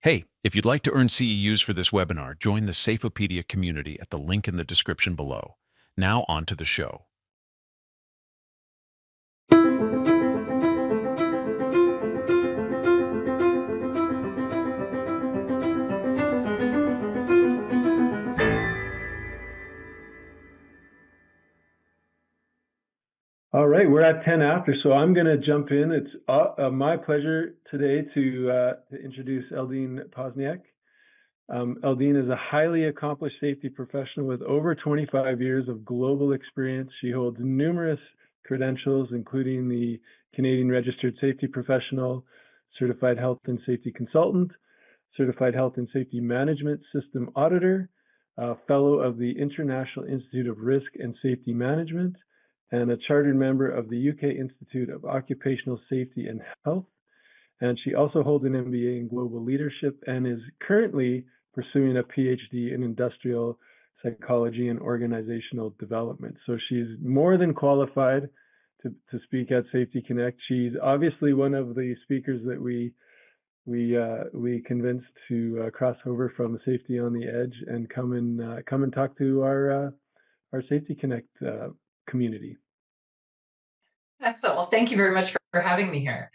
Hey, if you'd like to earn CEUs for this webinar, join the Safeopedia community at the link in the description below. Now on to the show. All right, we're at 10 after, so I'm going to jump in. It's my pleasure today to introduce Eldine Posniak. Eldine is a highly accomplished safety professional with over 25 years of global experience. She holds numerous credentials, including the Canadian Registered Safety Professional, Certified Health and Safety Consultant, Certified Health and Safety Management System Auditor, Fellow of the International Institute of Risk and Safety Management, and a chartered member of the UK Institute of Occupational Safety and Health. And she also holds an MBA in Global Leadership and is currently pursuing a PhD in Industrial Psychology and Organizational Development. So she's more than qualified to speak at Safety Connect. She's obviously one of the speakers that we convinced to cross over from Safety on the Edge and come and talk to our Safety Connect community. Excellent. Well, thank you very much for having me here.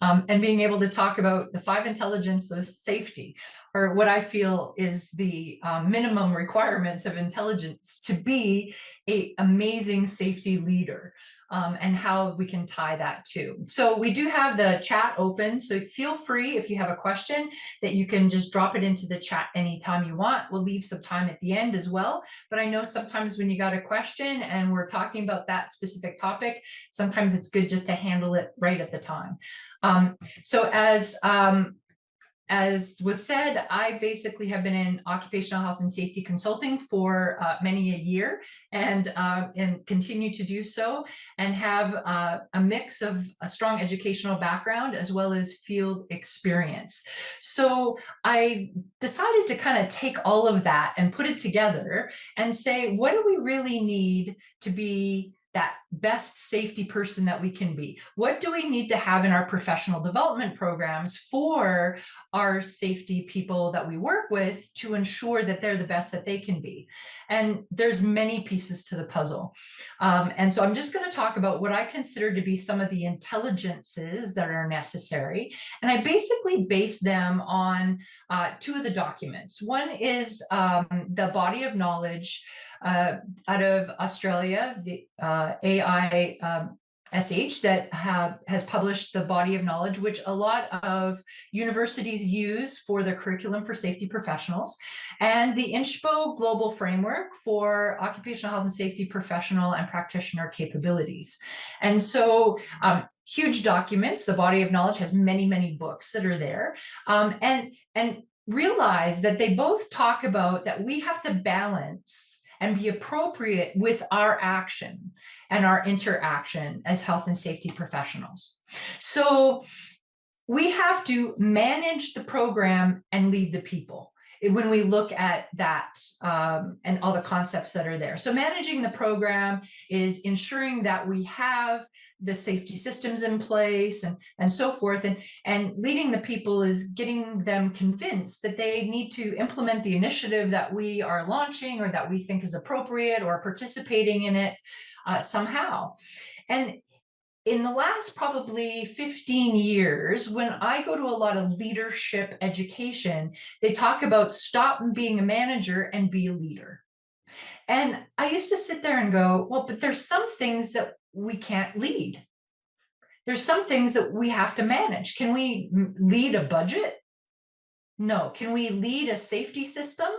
And being able to talk about the 5 intelligence of safety, or what I feel is the minimum requirements of intelligence to be an amazing safety leader, and how we can tie that too. So we do have the chat open, so feel free if you have a question that you can just drop it into the chat anytime you want. We'll leave some time at the end as well, but I know sometimes when you got a question and we're talking about that specific topic, sometimes it's good just to handle it right at the time. So as was said, I basically have been in occupational health and safety consulting for many a year, and continue to do so, and have a mix of a strong educational background as well as field experience. So I decided to kind of take all of that and put it together and say, what do we really need to be that best safety person that we can be? What do we need to have in our professional development programs for our safety people that we work with to ensure that they're the best that they can be? And there's many pieces to the puzzle. And so I'm just going to talk about what I consider to be some of the intelligences that are necessary. And I basically base them on 2 of the documents. One is the body of knowledge out of Australia, the AISH, that has published the body of knowledge, which a lot of universities use for their curriculum for safety professionals, and the INSHPO Global Framework for occupational health and safety professional and practitioner capabilities. And so huge documents. The body of knowledge has many, many books that are there. And realize that they both talk about that we have to balance and be appropriate with our action and our interaction as health and safety professionals. So we have to manage the program and lead the people when we look at that, and all the concepts that are there. So managing the program is ensuring that we have the safety systems in place and so forth. And leading the people is getting them convinced that they need to implement the initiative that we are launching or that we think is appropriate, or participating in it somehow. And in the last probably 15 years, when I go to a lot of leadership education, they talk about stop being a manager and be a leader. And I used to sit there and go, well, but there's some things that we can't lead. There's some things that we have to manage. Can we lead a budget? No. Can we lead a safety system?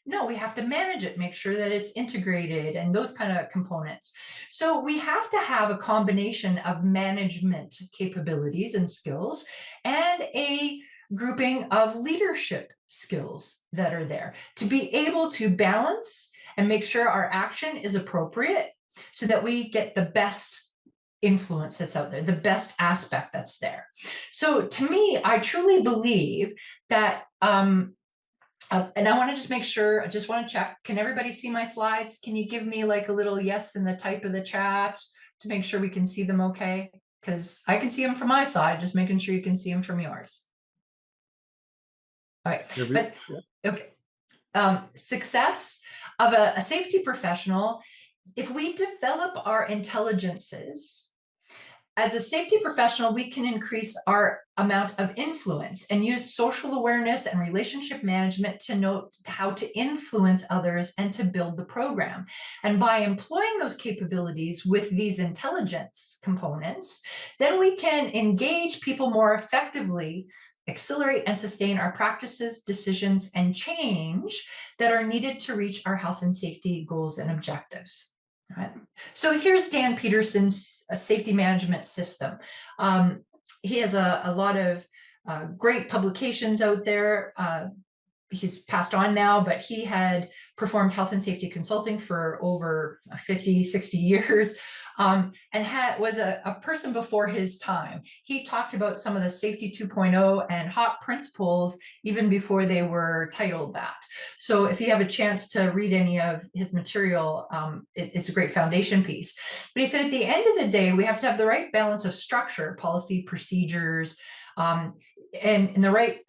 No, we have to manage it, make sure that it's integrated and those kind of components. So we have to have a combination of management capabilities and skills and a grouping of leadership skills that are there to be able to balance and make sure our action is appropriate so that we get the best influence that's out there, the best aspect that's there. So to me, I truly believe that and I want to just make sure, I just want to check, can everybody see my slides? Can you give me like a little yes in the type of the chat to make sure we can see them okay? Because I can see them from my side, just making sure you can see them from yours. All right. Every, But okay. Success of a safety professional, if we develop our intelligences, as a safety professional, we can increase our amount of influence and use social awareness and relationship management to know how to influence others and to build the program. And by employing those capabilities with these intelligence components, then we can engage people more effectively, accelerate and sustain our practices, decisions, and change that are needed to reach our health and safety goals and objectives. Right. So here's Dan Peterson's safety management system. He has a lot of great publications out there. He's passed on now, but he had performed health and safety consulting for over 50, 60 years, and was a person before his time. He talked about some of the safety 2.0 and hot principles even before they were titled that. So if you have a chance to read any of his material, it's a great foundation piece. But he said at the end of the day, we have to have the right balance of structure, policy, procedures, and the right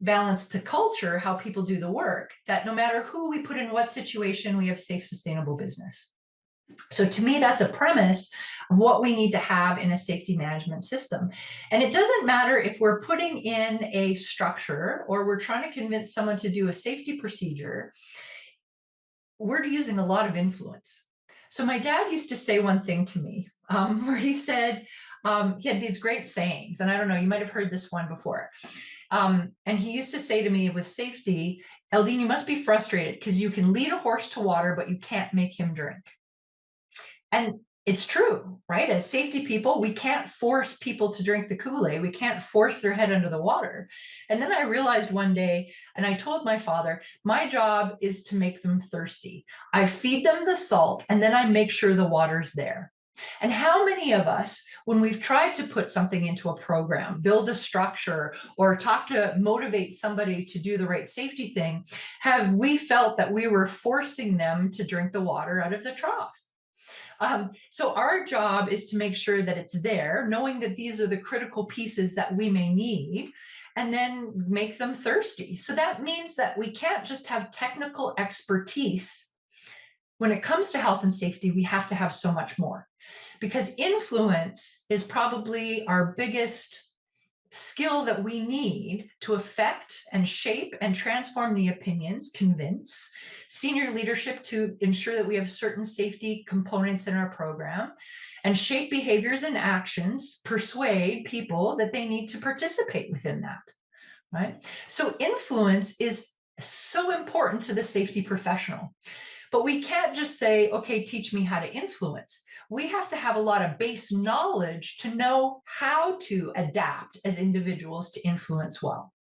balance to culture, how people do the work, that no matter who we put in what situation, we have safe, sustainable business. So to me, that's a premise of what we need to have in a safety management system. And it doesn't matter if we're putting in a structure or we're trying to convince someone to do a safety procedure, we're using a lot of influence. So my dad used to say one thing to me, where he said, he had these great sayings, and I don't know, you might have heard this one before. And he used to say to me with safety, Eldine, you must be frustrated because you can lead a horse to water, but you can't make him drink. And it's true, right? As safety people, we can't force people to drink the Kool-Aid. We can't force their head under the water. And then I realized one day, and I told my father, my job is to make them thirsty. I feed them the salt, and then I make sure the water's there. And how many of us, when we've tried to put something into a program, build a structure, or talk to motivate somebody to do the right safety thing, have we felt that we were forcing them to drink the water out of the trough? So our job is to make sure that it's there, knowing that these are the critical pieces that we may need, and then make them thirsty. So that means that we can't just have technical expertise. When it comes to health and safety, we have to have so much more, because influence is probably our biggest skill that we need to affect and shape and transform the opinions, convince senior leadership to ensure that we have certain safety components in our program, and shape behaviors and actions, persuade people that they need to participate within that, right? So influence is so important to the safety professional. But we can't just say, okay, teach me how to influence. We have to have a lot of base knowledge to know how to adapt as individuals to influence well.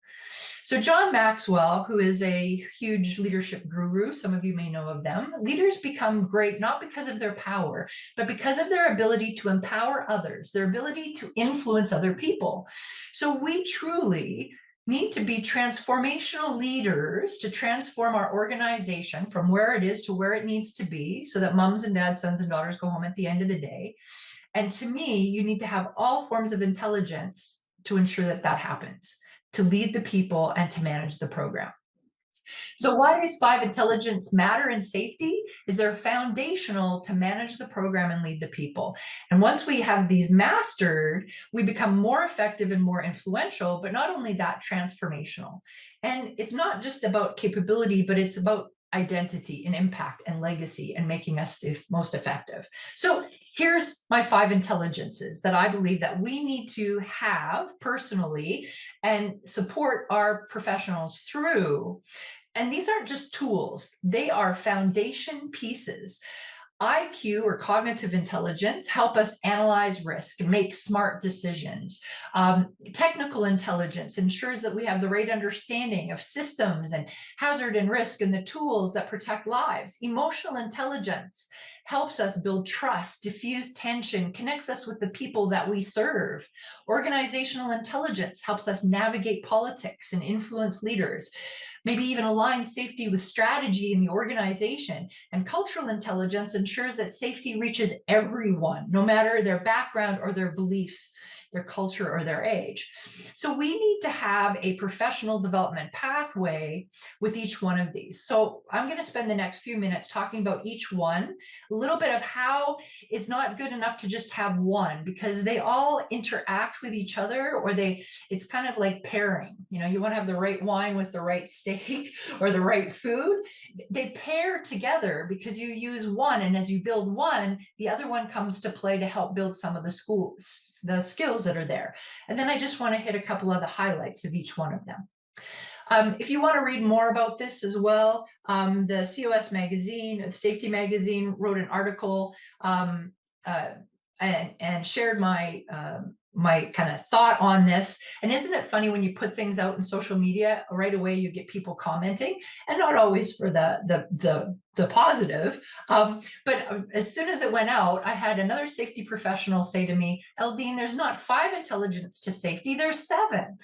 So John Maxwell, who is a huge leadership guru, some of you may know of them, leaders become great not because of their power, but because of their ability to empower others, their ability to influence other people. So we truly need to be transformational leaders to transform our organization from where it is to where it needs to be, so that moms and dads, sons and daughters go home at the end of the day. And to me, you need to have all forms of intelligence to ensure that that happens, to lead the people and to manage the program. So why these 5 intelligence matter in safety is they're foundational to manage the program and lead the people. And once we have these mastered, we become more effective and more influential, but not only that, transformational. And it's not just about capability, but it's about identity and impact and legacy and making us most effective. So here's my 5 intelligences that I believe that we need to have personally and support our professionals through. And these aren't just tools, they are foundation pieces. IQ, or cognitive intelligence, help us analyze risk and make smart decisions. Technical intelligence ensures that we have the right understanding of systems and hazard and risk and the tools that protect lives. Emotional intelligence helps us build trust, diffuse tension, connects us with the people that we serve. Organizational intelligence helps us navigate politics and influence leaders, maybe even align safety with strategy in the organization. And cultural intelligence ensures that safety reaches everyone, no matter their background or their beliefs. their culture, or their age. So we need to have a professional development pathway with each one of these. So I'm going to spend the next few minutes talking about each one, a little bit of how it's not good enough to just have one, because they all interact with each other, or it's kind of like pairing. You know, you want to have the right wine with the right steak or the right food. They pair together because you use one, and as you build one, the other one comes to play to help build some of the skills that are there. And then I just want to hit a couple of the highlights of each one of them. If you want to read more about this as well, the COS magazine, the Safety magazine, wrote an article and shared my my kind of thought on this. And isn't it funny when you put things out in social media, right away you get people commenting, and not always for the positive. But as soon as it went out, I had another safety professional say to me, Eldine, there's not 5 intelligence to safety, there's 7.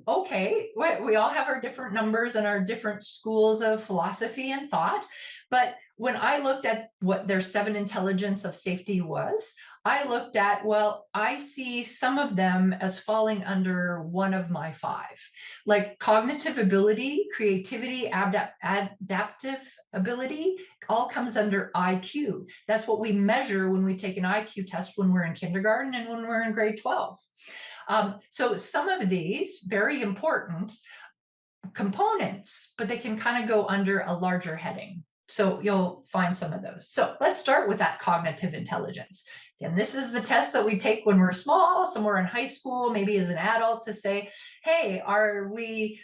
Okay, we all have our different numbers and our different schools of philosophy and thought. But when I looked at what their 7 intelligence of safety was, I looked at, well, I see some of them as falling under one of my 5, like cognitive ability, creativity, adaptive ability, all comes under IQ. That's what we measure when we take an IQ test when we're in kindergarten and when we're in grade 12. So some of these, very important components, but they can kind of go under a larger heading. So you'll find some of those. So let's start with that cognitive intelligence. And this is the test that we take when we're small, somewhere in high school, maybe as an adult, to say, hey, are we,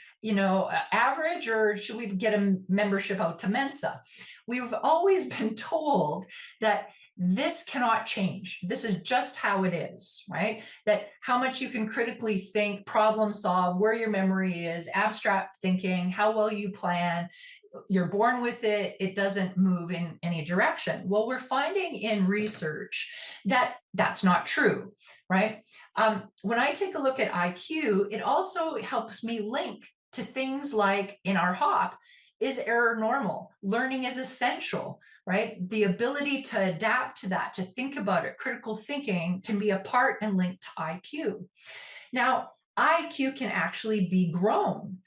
average, or should we get a membership out to Mensa? We've always been told that this cannot change. This is just how it is, right? That how much you can critically think, problem solve, where your memory is, abstract thinking, how well you plan, you're born with it, it doesn't move in any direction. Well, we're finding in research that that's not true, right? When I take a look at IQ, it also helps me link to things like in our HOP, is error normal? Learning is essential, right? The ability to adapt to that, to think about it, critical thinking can be a part and linked to IQ. Now, IQ can actually be grown,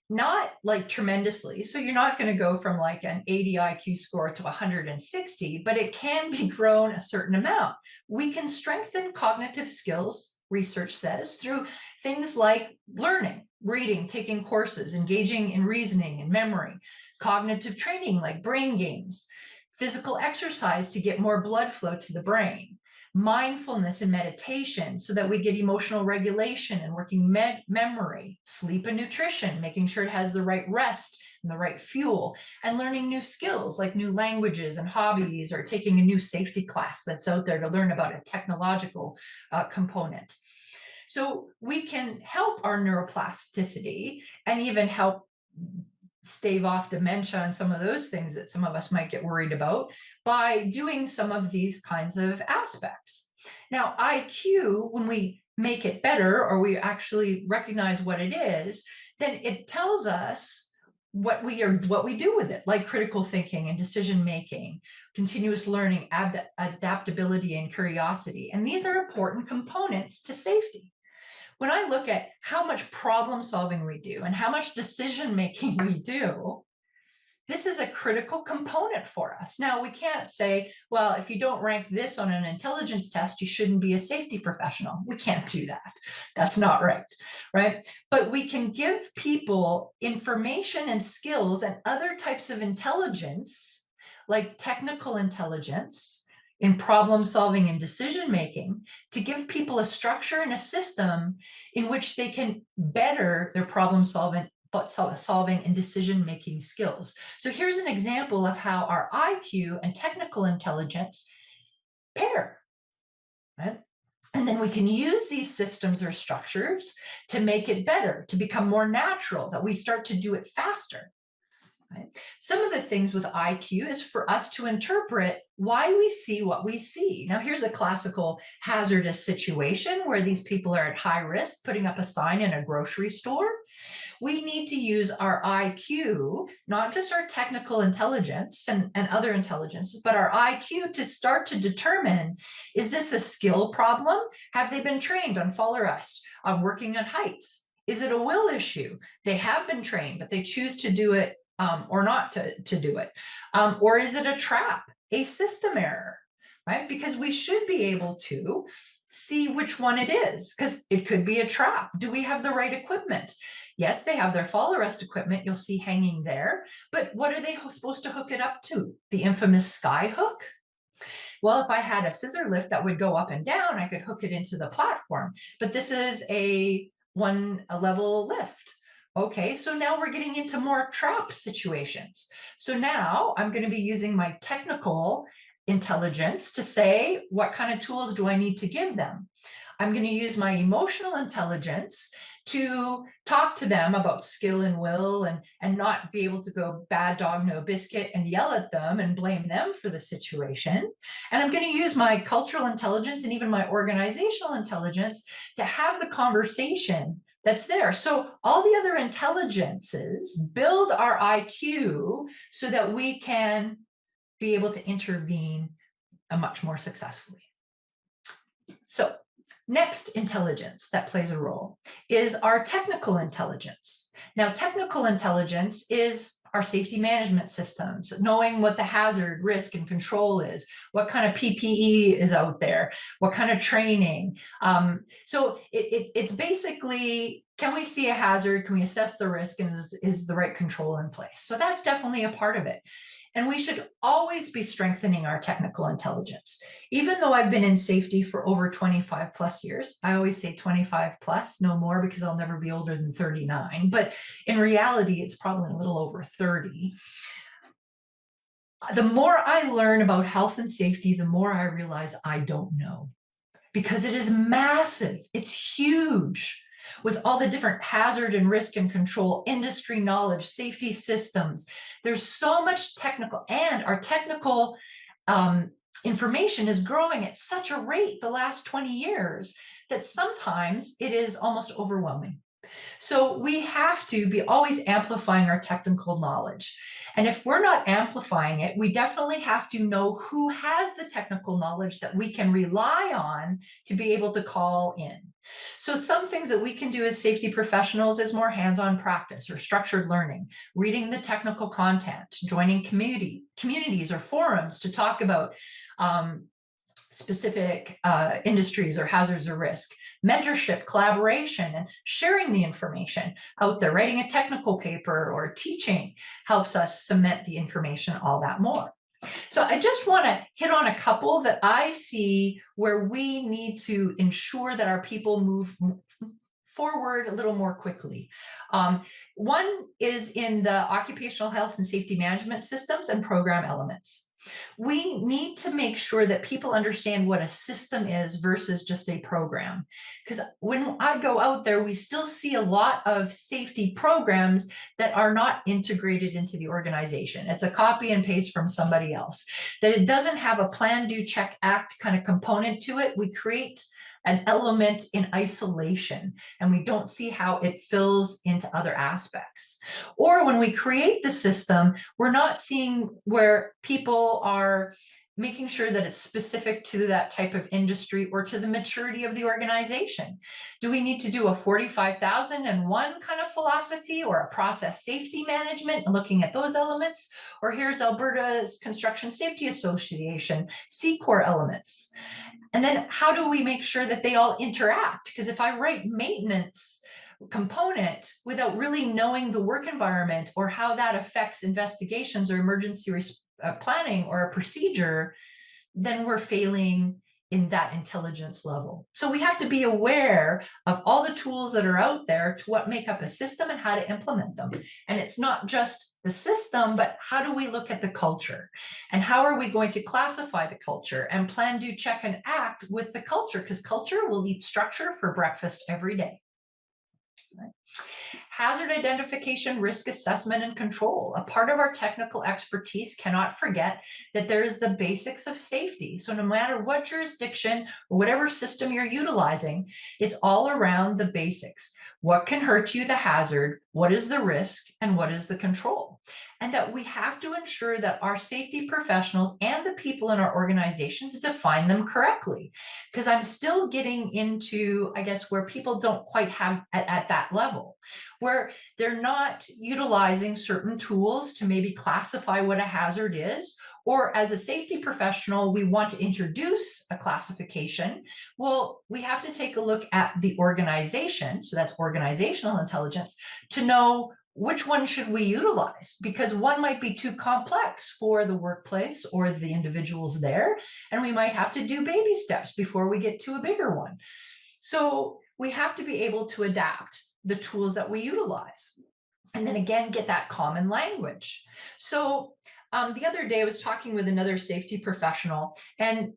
not like tremendously. So you're not going to go from like an 80 IQ score to 160, but it can be grown a certain amount. We can strengthen cognitive skills, research says, through things like learning, reading, taking courses, engaging in reasoning and memory, cognitive training like brain games, physical exercise to get more blood flow to the brain, mindfulness and meditation so that we get emotional regulation and working memory, sleep and nutrition, making sure it has the right rest and the right fuel, and learning new skills like new languages and hobbies, or taking a new safety class that's out there to learn about a technological component. So we can help our neuroplasticity and even help stave off dementia and some of those things that some of us might get worried about by doing some of these kinds of aspects. Now, IQ, when we make it better, or we actually recognize what it is, then it tells us what we do with it, like critical thinking and decision making, continuous learning, adaptability, and curiosity. And these are important components to safety. When I look at how much problem solving we do and how much decision making we do, this is a critical component for us. Now, we can't say, well, if you don't rank this on an intelligence test, you shouldn't be a safety professional. We can't do that. That's not right, right? But we can give people information and skills and other types of intelligence, like technical intelligence, in problem solving and decision making, to give people a structure and a system in which they can better their problem solving and decision making skills. So here's an example of how our IQ and technical intelligence pair, right? And then we can use these systems or structures to make it better, to become more natural, that we start to do it faster. Right? Some of the things with IQ is for us to interpret why we see what we see. Now, here's a classical hazardous situation where these people are at high risk, putting up a sign in a grocery store. we need to use our IQ, not just our technical intelligence and other intelligences, but our IQ to start to determine, is this a skill problem? Have they been trained on fall arrest, on working at heights? Is it a will issue? They have been trained, but they choose to do it or not to do it. Or is it a trap, a system error, right? Because we should be able to see which one it is, because it could be a trap. Do we have the right equipment? Yes, they have their fall arrest equipment you'll see hanging there, but what are they supposed to hook it up to? The infamous sky hook? Well, if I had a scissor lift that would go up and down, I could hook it into the platform, but this is a level lift. Okay, so now we're getting into more trap situations. So now I'm going to be using my technical intelligence to say, what kind of tools do I need to give them? I'm going to use my emotional intelligence to talk to them about skill and will, and not be able to go bad dog, no biscuit and yell at them and blame them for the situation. And I'm going to use my cultural intelligence and even my organizational intelligence to have the conversation that's there. So all the other intelligences build our IQ so that we can be able to intervene much more successfully. So next intelligence that plays a role is our technical intelligence. Now, technical intelligence is our safety management systems, knowing what the hazard, risk, and control is, what kind of PPE is out there, what kind of training. So it's basically, can we see a hazard? Can we assess the risk? And is the right control in place? So that's definitely a part of it. And we should always be strengthening our technical intelligence. Even though I've been in safety for over 25 plus years, I always say 25 plus, no more, because I'll never be older than 39. But in reality, it's probably a little over 30. The more I learn about health and safety, the more I realize I don't know, because it is massive. It's huge. With all the different hazard and risk and control, industry knowledge, safety systems, there's so much technical, and our technical information is growing at such a rate the last 20 years that sometimes it is almost overwhelming. So we have to be always amplifying our technical knowledge. And if we're not amplifying it, we definitely have to know who has the technical knowledge that we can rely on to be able to call in. So some things that we can do as safety professionals is more hands-on practice or structured learning, reading the technical content, joining communities or forums to talk about specific industries or hazards or risk, mentorship, collaboration, and sharing the information out there. Writing a technical paper or teaching helps us cement the information all that more. So I just want to hit on a couple that I see where we need to ensure that our people move forward a little more quickly. One is in the occupational health and safety management systems and program elements. We need to make sure that people understand what a system is versus just a program. Because when I go out there, we still see a lot of safety programs that are not integrated into the organization. It's a copy and paste from somebody else. That it doesn't have a plan, do, check, act kind of component to it. We create an element in isolation, and we don't see how it fills into other aspects. Or when we create the system, we're not seeing where people are making sure that it's specific to that type of industry or to the maturity of the organization. Do we need to do a 45,001 kind of philosophy or a process safety management and looking at those elements? Or here's Alberta's Construction Safety Association, C-Core elements. And then how do we make sure that they all interact? Because if I write maintenance component without really knowing the work environment or how that affects investigations or emergency planning or a procedure, then we're failing in that intelligence level. So we have to be aware of all the tools that are out there to what make up a system and how to implement them. And it's not just the system, but how do we look at the culture? And how are we going to classify the culture and plan, do, check, and act with the culture? Because culture will eat structure for breakfast every day. Right? Hazard identification, risk assessment, and control. A part of our technical expertise cannot forget that there is the basics of safety. So no matter what jurisdiction or whatever system you're utilizing, it's all around the basics. what can hurt you, the hazard, what is the risk, and what is the control. And that we have to ensure that our safety professionals and the people in our organizations define them correctly. Because I'm still getting into, I guess, where people don't quite have at that level, where they're not utilizing certain tools to maybe classify what a hazard is, or as a safety professional, we want to introduce a classification. Well, we have to take a look at the organization, so that's organizational intelligence, to know which one should we utilize, because one might be too complex for the workplace or the individuals there, and we might have to do baby steps before we get to a bigger one. So we have to be able to adapt the tools that we utilize. And then again, get that common language. So the other day I was talking with another safety professional, and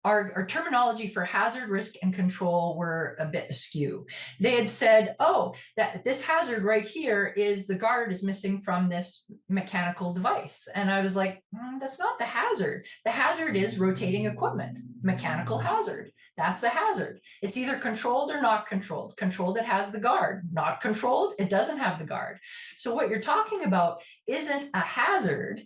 our terminology for hazard, risk, and control were a bit askew. They had said, oh, that this hazard right here is the guard is missing from this mechanical device. And I was like, that's not the hazard. The hazard is rotating equipment, mechanical hazard. That's the hazard. It's either controlled or not controlled. Controlled, it has the guard. Not controlled, it doesn't have the guard. So what you're talking about isn't a hazard.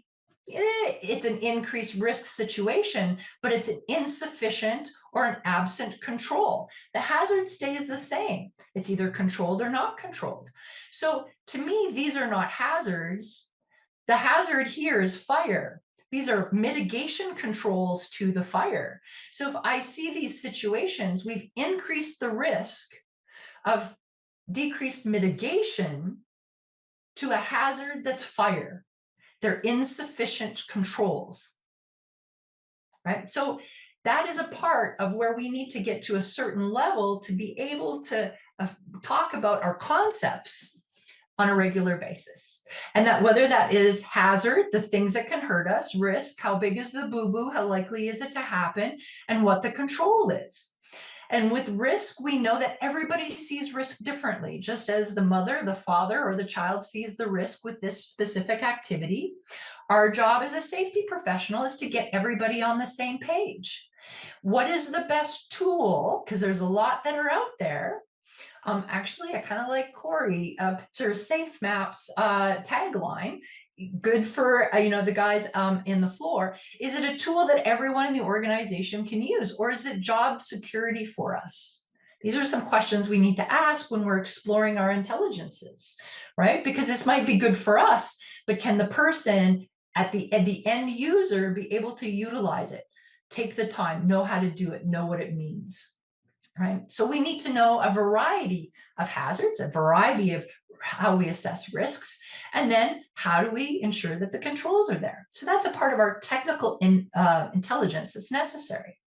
It's an increased risk situation, but it's an insufficient or an absent control. The hazard stays the same. It's either controlled or not controlled. So to me, these are not hazards. The hazard here is fire. These are mitigation controls to the fire. So if I see these situations, we've increased the risk of decreased mitigation to a hazard that's fire. They're insufficient controls, right? So that is a part of where we need to get to a certain level to be able to talk about our concepts on a regular basis. And that whether that is hazard, the things that can hurt us, risk, how big is the boo-boo, how likely is it to happen, and what the control is. And with risk, we know that everybody sees risk differently, just as the mother, the father, or the child sees the risk with this specific activity. Our job as a safety professional is to get everybody on the same page. What is the best tool? Because there's a lot that are out there. Actually, I kind of like Corey Pitzer's Safe Maps tagline. Good for the guys in the floor. Is it a tool that everyone in the organization can use, or is it job security for us? These are some questions we need to ask when we're exploring our intelligences, right? Because this might be good for us, but can the person at the end user be able to utilize it, take the time, know how to do it, know what it means, right? So we need to know a variety of hazards, a variety of how we assess risks, and then how do we ensure that the controls are there? So that's a part of our technical intelligence that's necessary.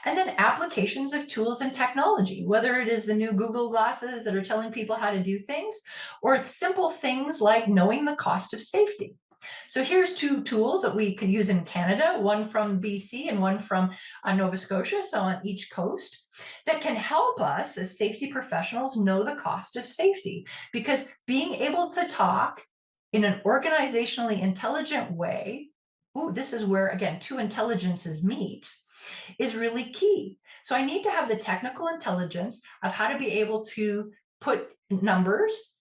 And then applications of tools and technology, whether it is the new Google glasses that are telling people how to do things, or simple things like knowing the cost of safety. So here's two tools that we can use in Canada, one from BC and one from Nova Scotia, so on each coast, that can help us as safety professionals know the cost of safety. Because being able to talk in an organizationally intelligent way, this is where, again, two intelligences meet, is really key. So I need to have the technical intelligence of how to be able to put numbers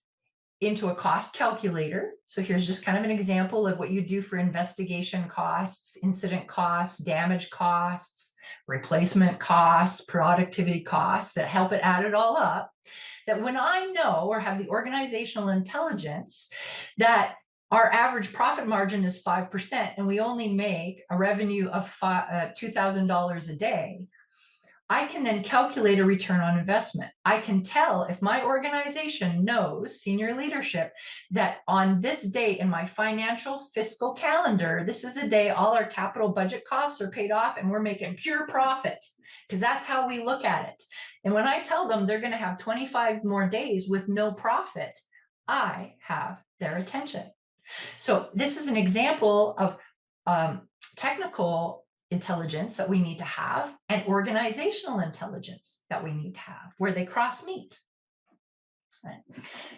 into a cost calculator. So here's just kind of an example of what you do for investigation costs, incident costs, damage costs, replacement costs, productivity costs that help it add it all up. That when I know or have the organizational intelligence that our average profit margin is 5% and we only make a revenue of $2,000 a day, I can then calculate a return on investment. I can tell if my organization knows, senior leadership, that on this date in my financial fiscal calendar, this is a day all our capital budget costs are paid off and we're making pure profit, because that's how we look at it. And when I tell them they're going to have 25 more days with no profit, I have their attention. So this is an example of technical intelligence that we need to have and organizational intelligence that we need to have, where they cross meet. Right.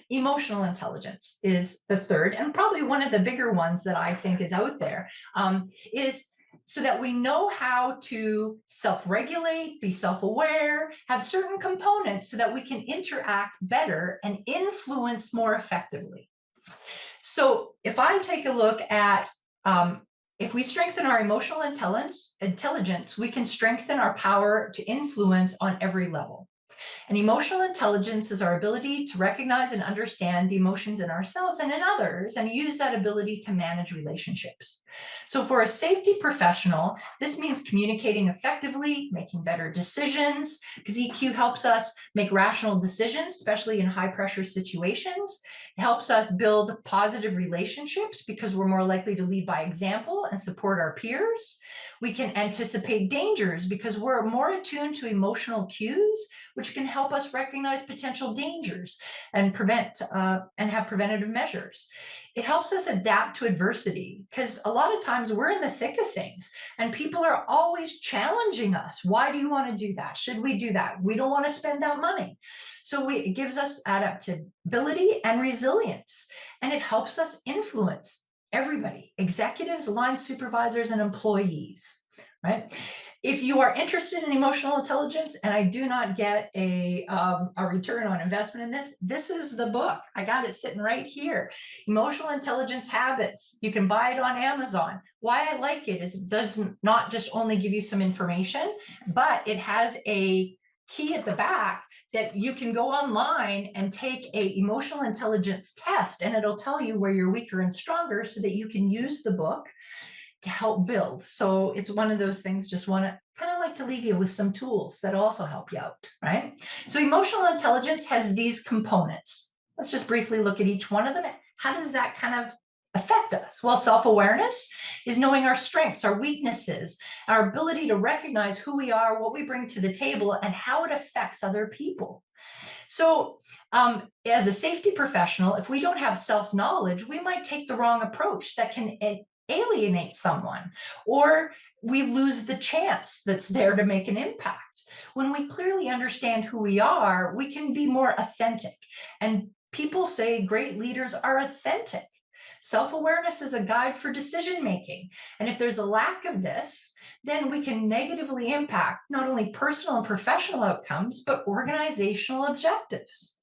Emotional intelligence is the third, and probably one of the bigger ones that I think is out there, is so that we know how to self-regulate, be self-aware, have certain components so that we can interact better and influence more effectively. So if I take a look at if we strengthen our emotional intelligence, we can strengthen our power to influence on every level. And emotional intelligence is our ability to recognize and understand the emotions in ourselves and in others, and use that ability to manage relationships. So for a safety professional, this means communicating effectively, making better decisions, because EQ helps us make rational decisions, especially in high pressure situations. It helps us build positive relationships because we're more likely to lead by example and support our peers. We can anticipate dangers because we're more attuned to emotional cues, which can help us recognize potential dangers and prevent and have preventative measures. It helps us adapt to adversity because a lot of times we're in the thick of things and people are always challenging us. Why do you want to do that? Should we do that? We don't want to spend that money. So it gives us adaptability and resilience, and it helps us influence everybody, executives, line supervisors, and employees, right? If you are interested in emotional intelligence and I do not get a return on investment in this is the book. I got it sitting right here. Emotional Intelligence Habits. You can buy it on Amazon. Why I like it is it does not just only give you some information, but it has a key at the back that you can go online and take a emotional intelligence test, and it'll tell you where you're weaker and stronger so that you can use the book to help build. So it's one of those things, just want to kind of like to leave you with some tools that also help you out, right? So emotional intelligence has these components. Let's just briefly look at each one of them. How does that kind of affect us? Well, self-awareness is knowing our strengths, our weaknesses, our ability to recognize who we are, what we bring to the table, and how it affects other people. So as a safety professional, if we don't have self-knowledge, we might take the wrong approach that can alienate someone, or we lose the chance that's there to make an impact. When we clearly understand who we are, we can be more authentic. And people say great leaders are authentic. Self-awareness is a guide for decision making. And if there's a lack of this, then we can negatively impact not only personal and professional outcomes, but organizational objectives.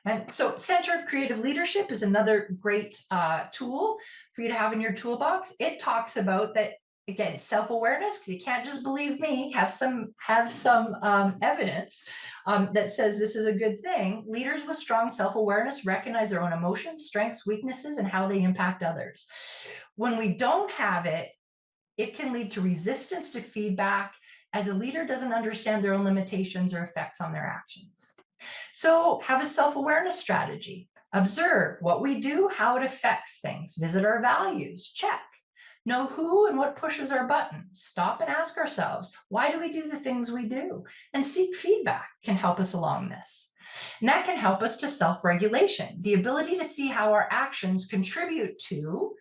And so Center of Creative Leadership is another great tool for you to have in your toolbox. It talks about that, again, self-awareness, because you can't just believe me, have some evidence that says this is a good thing. Leaders with strong self-awareness recognize their own emotions, strengths, weaknesses, and how they impact others. When we don't have it, it can lead to resistance to feedback as a leader doesn't understand their own limitations or effects on their actions. So have a self-awareness strategy. Observe what we do, how it affects things. Visit our values. Check. Know who and what pushes our buttons. Stop and ask ourselves, why do we do the things we do? And seek feedback can help us along this. And that can help us to self-regulation, the ability to see how our actions contribute to,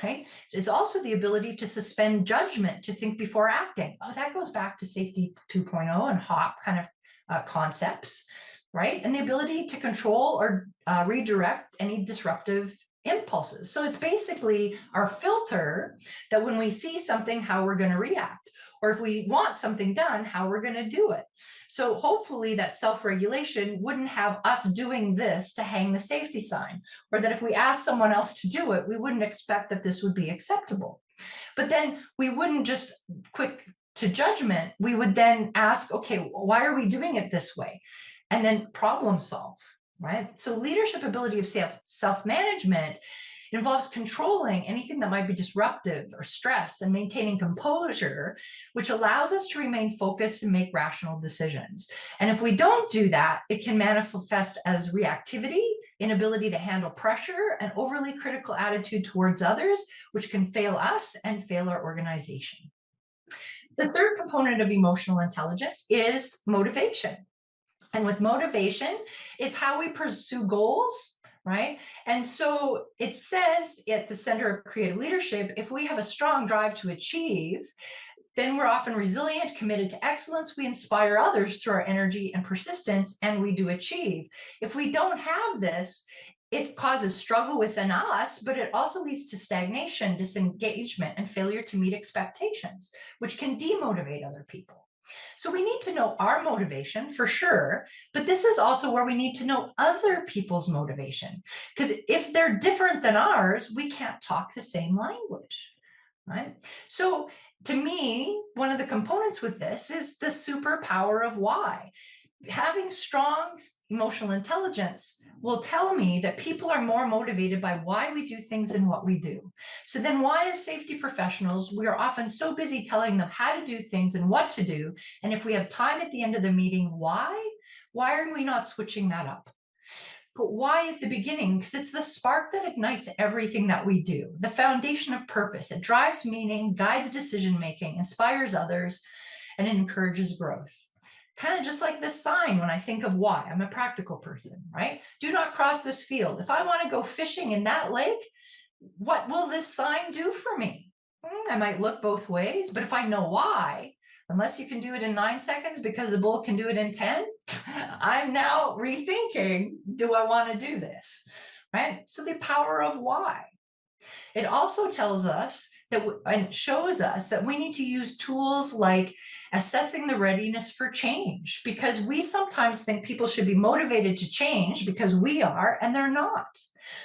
right, is also the ability to suspend judgment, to think before acting. Oh, that goes back to Safety 2.0 and HOP kind of concepts, right? And the ability to control or redirect any disruptive impulses. So it's basically our filter that when we see something, how we're going to react, or if we want something done, how we're going to do it. So hopefully that self-regulation wouldn't have us doing this to hang the safety sign, or that if we ask someone else to do it, we wouldn't expect that this would be acceptable. But then we wouldn't just quick to judgment. We would then ask, okay, why are we doing it this way? And then problem solve, right? So leadership ability of self-management involves controlling anything that might be disruptive or stress and maintaining composure, which allows us to remain focused and make rational decisions. And if we don't do that, it can manifest as reactivity, inability to handle pressure, and overly critical attitude towards others, which can fail us and fail our organization. The third component of emotional intelligence is motivation. And with motivation is how we pursue goals, right? And so it says at the Center of Creative Leadership, if we have a strong drive to achieve, then we're often resilient, committed to excellence. We inspire others through our energy and persistence, and we do achieve. If we don't have this, it causes struggle within us, but it also leads to stagnation, disengagement, and failure to meet expectations, which can demotivate other people. So we need to know our motivation for sure, but this is also where we need to know other people's motivation, because if they're different than ours, we can't talk the same language, right? So to me, one of the components with this is the superpower of why. Having strong emotional intelligence will tell me that people are more motivated by why we do things than what we do. So then why, as safety professionals, we are often so busy telling them how to do things and what to do, and if we have time at the end of the meeting, why are we not switching that up? But why at the beginning? Because it's the spark that ignites everything that we do, the foundation of purpose. It drives meaning, guides decision-making, inspires others, and it encourages growth. Kind of just like this sign when I think of why. I'm a practical person, right? Do not cross this field. If I want to go fishing in that lake, what will this sign do for me? I might look both ways, but if I know why, unless you can do it in 9 seconds because the bull can do it in 10, I'm now rethinking, do I want to do this, right? So the power of why. It also tells us that and shows us that we need to use tools like assessing the readiness for change, because we sometimes think people should be motivated to change because we are, and they're not.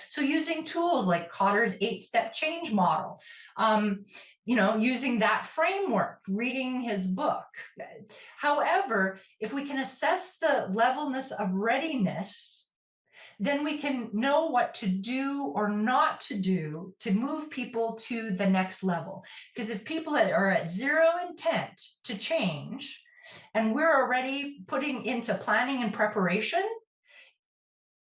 So using tools like Cotter's 8-step change model, using that framework, reading his book. However, if we can assess the levelness of readiness, then we can know what to do or not to do to move people to the next level. Because if people are at zero intent to change, and we're already putting into planning and preparation,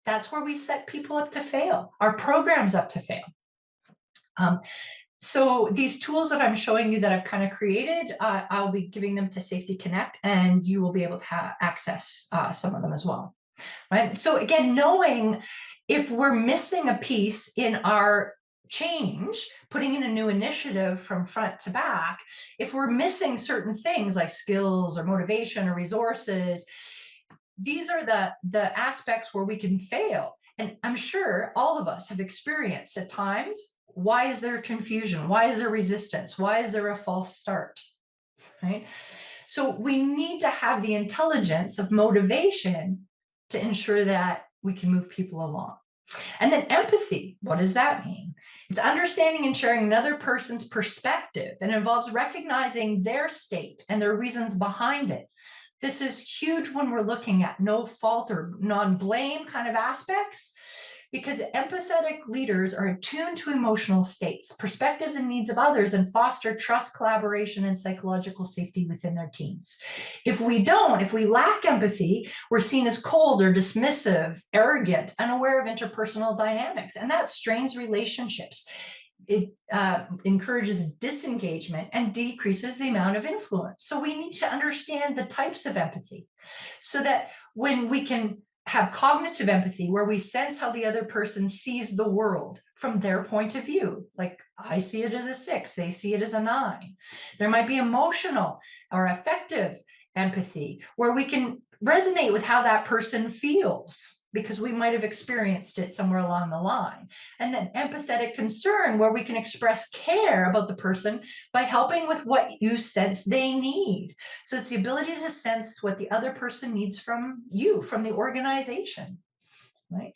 that's where we set people up to fail, our programs up to fail. So these tools that I'm showing you that I've kind of created, I'll be giving them to Safety Connect, and you will be able to access some of them as well. Right. So again, knowing if we're missing a piece in our change, putting in a new initiative from front to back, if we're missing certain things like skills or motivation or resources, these are the aspects where we can fail. And I'm sure all of us have experienced at times, why is there confusion? Why is there resistance? Why is there a false start? Right. So we need to have the intelligence of motivation to ensure that we can move people along. And then empathy, what does that mean? It's understanding and sharing another person's perspective, and involves recognizing their state and their reasons behind it. This is huge when we're looking at no fault or non-blame kind of aspects, because empathetic leaders are attuned to emotional states, perspectives, and needs of others, and foster trust, collaboration, and psychological safety within their teams. If we lack empathy, we're seen as cold or dismissive, arrogant, unaware of interpersonal dynamics, and that strains relationships. It encourages disengagement and decreases the amount of influence. So we need to understand the types of empathy, so that when we can have cognitive empathy, where we sense how the other person sees the world from their point of view. Like, I see it as a 6, they see it as a 9. There might be emotional or affective empathy, where we can resonate with how that person feels, because we might have experienced it somewhere along the line. And then empathetic concern, where we can express care about the person by helping with what you sense they need. So it's the ability to sense what the other person needs from you, from the organization, right?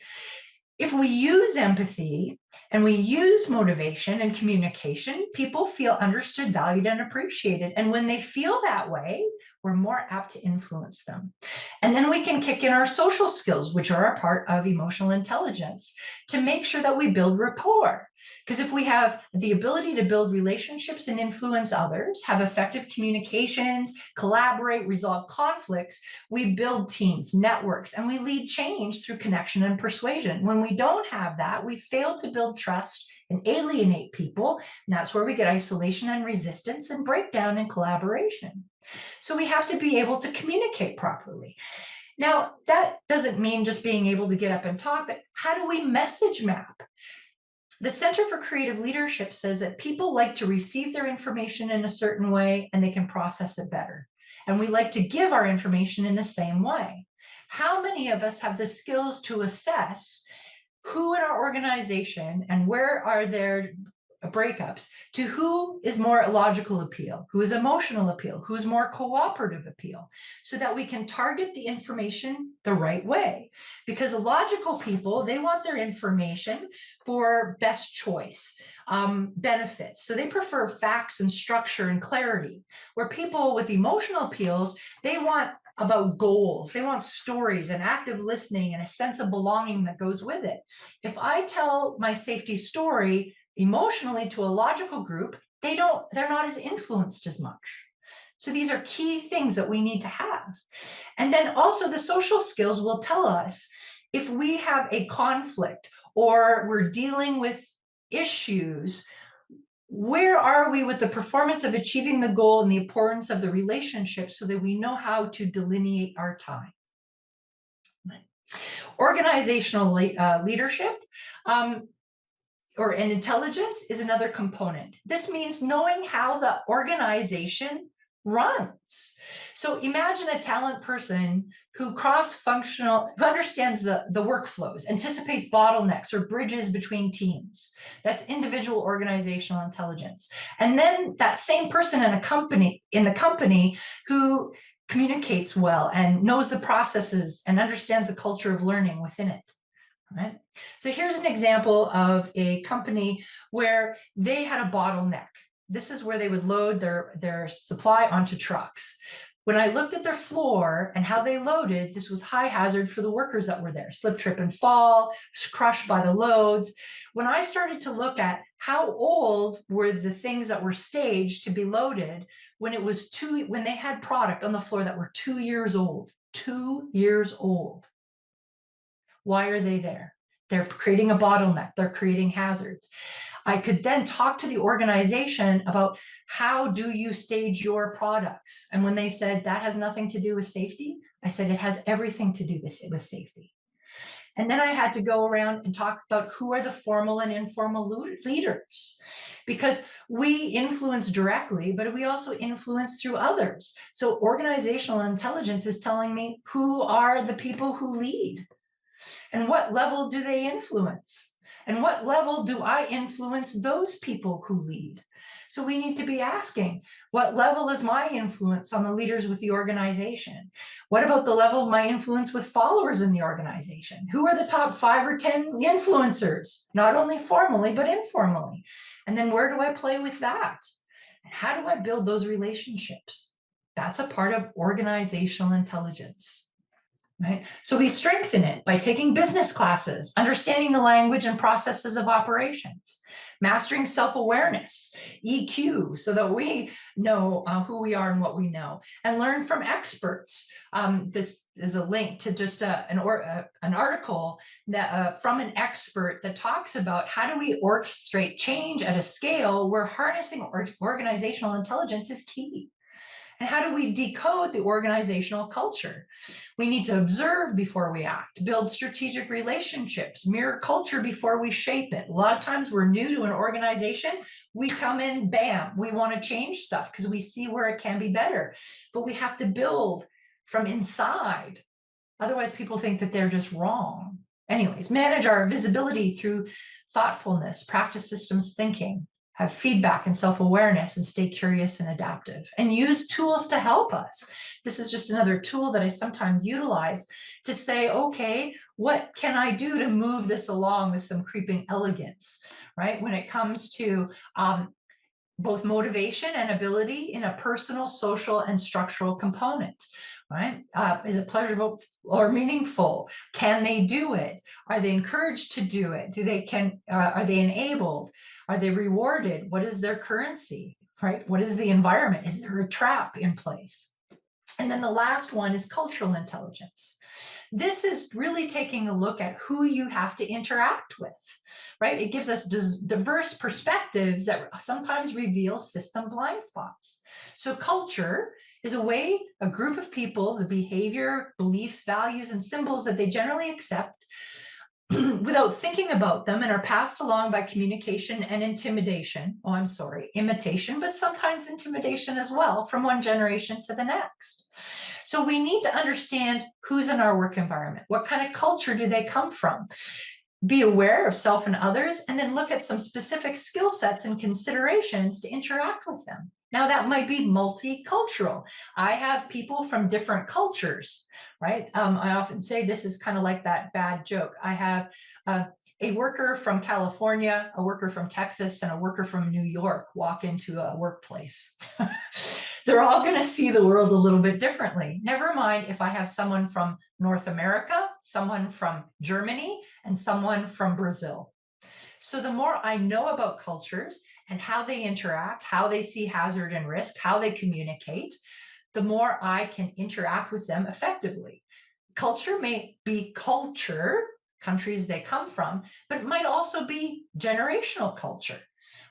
If we use empathy and we use motivation and communication, people feel understood, valued, and appreciated. And when they feel that way, we're more apt to influence them. And then we can kick in our social skills, which are a part of emotional intelligence, to make sure that we build rapport. Because if we have the ability to build relationships and influence others, have effective communications, collaborate, resolve conflicts, we build teams, networks, and we lead change through connection and persuasion. When we don't have that, we fail to build trust and alienate people. And that's where we get isolation and resistance and breakdown in collaboration. So we have to be able to communicate properly. Now, that doesn't mean just being able to get up and talk, but how do we message map? The Center for Creative Leadership says that people like to receive their information in a certain way and they can process it better. And we like to give our information in the same way. How many of us have the skills to assess who in our organization and where are their breakups to who is more logical appeal, who is emotional appeal, who's more cooperative appeal, so that we can target the information the right way. Because logical people, they want their information for best choice, benefits. So they prefer facts and structure and clarity, where people with emotional appeals, they want about goals. They want stories and active listening and a sense of belonging that goes with it. If I tell my safety story emotionally to a logical group, they're not as influenced as much. So these are key things that we need to have. And then also the social skills will tell us if we have a conflict or we're dealing with issues, where are we with the performance of achieving the goal and the importance of the relationship, so that we know how to delineate our time. Organizational leadership and intelligence is another component. This means knowing how the organization runs. So imagine a talent person who who understands the workflows, anticipates bottlenecks or bridges between teams. That's individual organizational intelligence. And then that same person in the company who communicates well and knows the processes and understands the culture of learning within it. Right? So here's an example of a company where they had a bottleneck. This is where they would load their supply onto trucks. When I looked at their floor and how they loaded, this was high hazard for the workers that were there. Slip, trip, and fall, crushed by the loads. When I started to look at how old were the things that were staged to be loaded, when they had product on the floor that were 2 years old, 2 years old. Why are they there? They're creating a bottleneck. They're creating hazards. I could then talk to the organization about how do you stage your products? And when they said that has nothing to do with safety, I said it has everything to do with safety. And then I had to go around and talk about who are the formal and informal leaders, because we influence directly, but we also influence through others. So organizational intelligence is telling me who are the people who lead. And what level do they influence? And what level do I influence those people who lead? So we need to be asking, what level is my influence on the leaders with the organization? What about the level of my influence with followers in the organization? Who are the top 5 or 10 influencers, not only formally, but informally? And then where do I play with that? And how do I build those relationships? That's a part of organizational intelligence. Right? So we strengthen it by taking business classes, understanding the language and processes of operations, mastering self-awareness, EQ, so that we know who we are and what we know, and learn from experts. This is a link to just an article that, from an expert that talks about how do we orchestrate change at a scale where harnessing organizational intelligence is key. And how do we decode the organizational culture? We need to observe before we act, build strategic relationships, mirror culture before we shape it. A lot of times we're new to an organization, we come in, bam, we want to change stuff because we see where it can be better. But we have to build from inside. Otherwise, people think that they're just wrong. Anyways, manage our visibility through thoughtfulness, practice systems thinking, have feedback and self-awareness, and stay curious and adaptive, and use tools to help us. This is just another tool that I sometimes utilize to say, okay, what can I do to move this along with some creeping elegance, right? When it comes to both motivation and ability in a personal, social, and structural component, right? Is it pleasurable or meaningful? Can they do it? Are they encouraged to do it? Are they enabled? Are they rewarded? What is their currency, right? What is the environment? Is there a trap in place? And then the last one is cultural intelligence. This is really taking a look at who you have to interact with, right? It gives us diverse perspectives that sometimes reveal system blind spots. So culture is a group of people, the behavior, beliefs, values, and symbols that they generally accept without thinking about them and are passed along by communication and imitation, but sometimes intimidation as well, from one generation to the next. So we need to understand who's in our work environment. What kind of culture do they come from? be aware of self and others, and then look at some specific skill sets and considerations to interact with them. Now, that might be multicultural. I have people from different cultures, right? I often say this is kind of like that bad joke. I have a worker from California, a worker from Texas, and a worker from New York walk into a workplace. They're all going to see the world a little bit differently. Never mind if I have someone from North America, someone from Germany, and someone from Brazil. So the more I know about cultures and how they interact, how they see hazard and risk, how they communicate, the more I can interact with them effectively. Culture may be culture, countries they come from, but it might also be generational culture.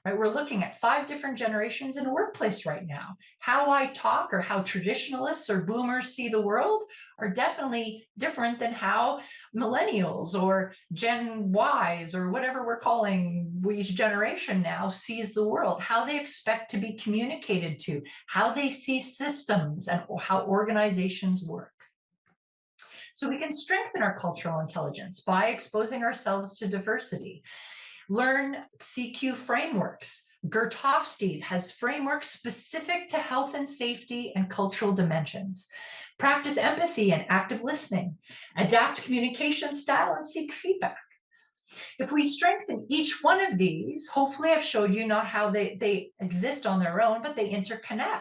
Right? We're looking at 5 different generations in a workplace right now. How I talk or how traditionalists or boomers see the world are definitely different than how millennials or Gen Ys or whatever we're calling each generation now sees the world, how they expect to be communicated to, how they see systems and how organizations work. So we can strengthen our cultural intelligence by exposing ourselves to diversity. Learn CQ frameworks. Gert Hofstede has frameworks specific to health and safety and cultural dimensions. Practice empathy and active listening. Adapt communication style and seek feedback. If we strengthen each one of these, hopefully I've showed you not how they exist on their own, but they interconnect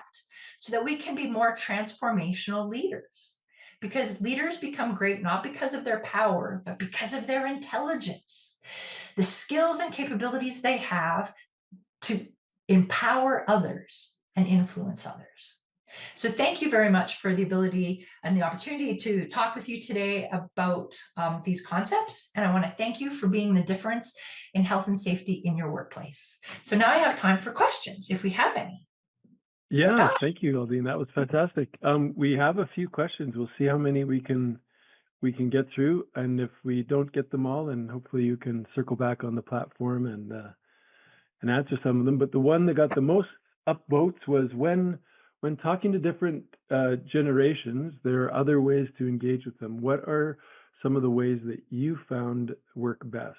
so that we can be more transformational leaders. Because leaders become great not because of their power, but because of their intelligence. The skills and capabilities they have to empower others and influence others. So thank you very much for the ability and the opportunity to talk with you today about these concepts. And I want to thank you for being the difference in health and safety in your workplace. So now I have time for questions, if we have any. Yeah, Scott? thank you, Aldine. That was fantastic. We have a few questions. We'll see how many we can get through, and if we don't get them all, then hopefully you can circle back on the platform and answer some of them. But the one that got the most upvotes was when talking to different generations, there are other ways to engage with them. What are some of the ways that you found work best?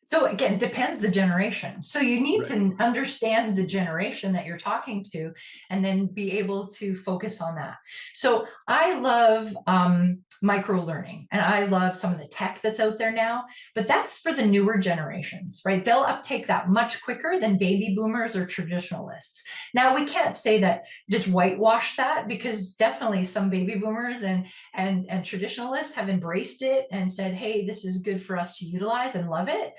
So again, it depends the generation. So you need to understand the generation that you're talking to and then be able to focus on that. So I love micro learning and I love some of the tech that's out there now, but that's for the newer generations, right? They'll uptake that much quicker than baby boomers or traditionalists. Now we can't say that just whitewash that, because definitely some baby boomers and traditionalists have embraced it and said, hey, this is good for us to utilize and love it.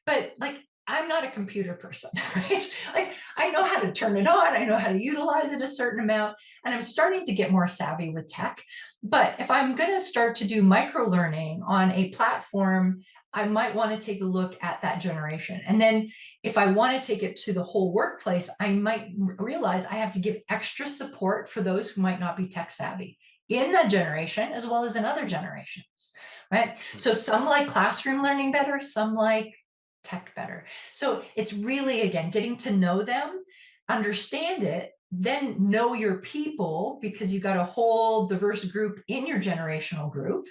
But like, I'm not a computer person, right? Like, I know how to turn it on, I know how to utilize it a certain amount, and I'm starting to get more savvy with tech. But if I'm going to start to do micro learning on a platform, I might want to take a look at that generation. And then if I want to take it to the whole workplace, I might realize I have to give extra support for those who might not be tech savvy in that generation as well as in other generations, right? So some like classroom learning better, some like tech better. So it's really, again, getting to know them, understand it, then know your people, because you've got a whole diverse group in your generational group,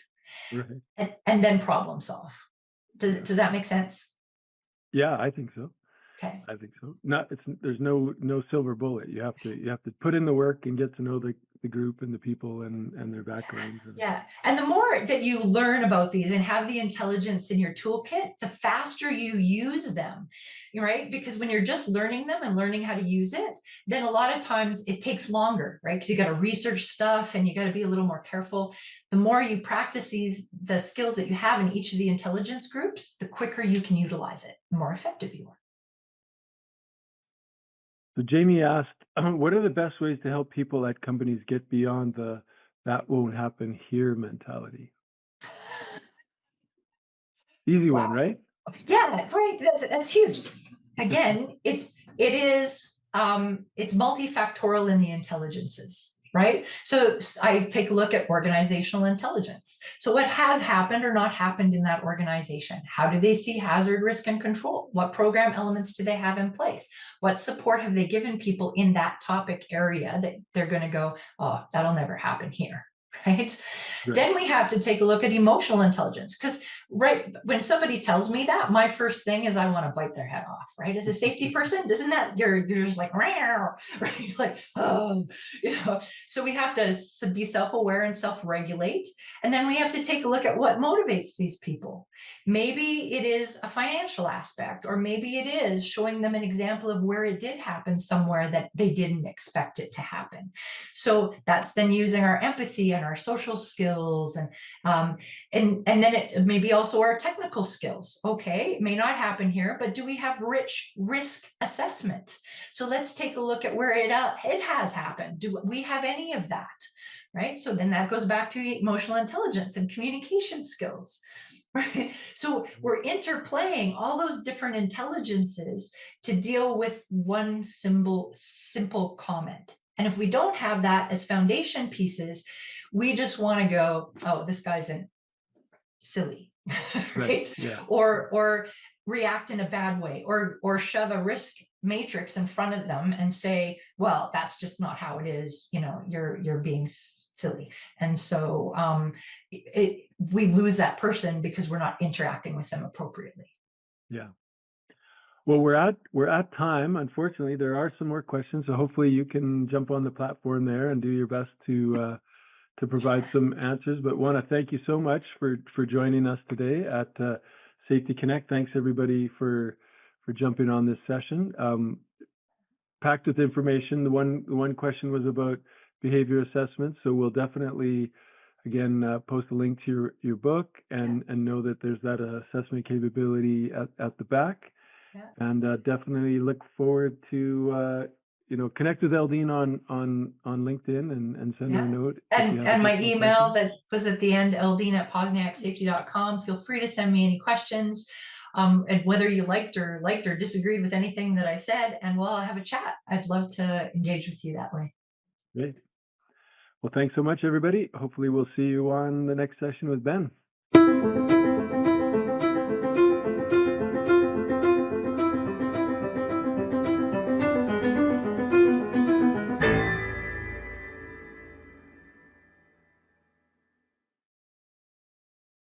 and then problem solve. Does that make sense? Yeah, I think so. Okay. I think so. There's no silver bullet. You have to put in the work and get to know the group and the people and their backgrounds. Yeah. And the more that you learn about these and have the intelligence in your toolkit, the faster you use them, right? Because when you're just learning them and learning how to use it, then a lot of times it takes longer, right? Because you got to research stuff and you got to be a little more careful. The more you practice the skills that you have in each of the intelligence groups, the quicker you can utilize it, the more effective you are. So Jamie asked, what are the best ways to help people at companies get beyond the "that won't happen here" mentality? Easy one, right? Yeah, great. That's huge. Again, it's multifactorial in the intelligences, right? So I take a look at organizational intelligence. So what has happened or not happened in that organization? How do they see hazard, risk, and control? What program elements do they have in place? What support have they given people in that topic area that they're going to go, oh, that'll never happen here? Right? Then we have to take a look at emotional intelligence, because right when somebody tells me that, my first thing is I want to bite their head off, right? As a safety person, doesn't that you're just like, right? Like, oh, so we have to be self-aware and self-regulate. And then we have to take a look at what motivates these people. Maybe it is a financial aspect, or maybe it is showing them an example of where it did happen somewhere that they didn't expect it to happen. So that's then using our empathy and our social skills, and then it maybe also our technical skills. Okay, it may not happen here, but do we have rich risk assessment? So let's take a look at where it has happened. Do we have any of that? Right. So then that goes back to emotional intelligence and communication skills. Right. So we're interplaying all those different intelligences to deal with one simple comment. And if we don't have that as foundation pieces, we just want to go, oh, this guy's silly, right? Yeah. Or react in a bad way, or shove a risk matrix in front of them and say, well, that's just not how it is, you're being silly. And so we lose that person because we're not interacting with them appropriately. Yeah. Well, we're at time. Unfortunately, there are some more questions, so hopefully you can jump on the platform there and do your best to provide some answers. But want to thank you so much for joining us today at Safety Connect. Thanks everybody for jumping on this session. Packed with information. The one question was about behavior assessment, so we'll definitely again post a link to your book and know that there's that assessment capability at the back. Yeah. And definitely look forward to connect with Eldine on LinkedIn and send her a note. And my email that was at the end, eldine@posniaksafety.com. Feel free to send me any questions, and whether you liked or disagreed with anything that I said, and we'll have a chat. I'd love to engage with you that way. Great. Well, thanks so much, everybody. Hopefully we'll see you on the next session with Ben.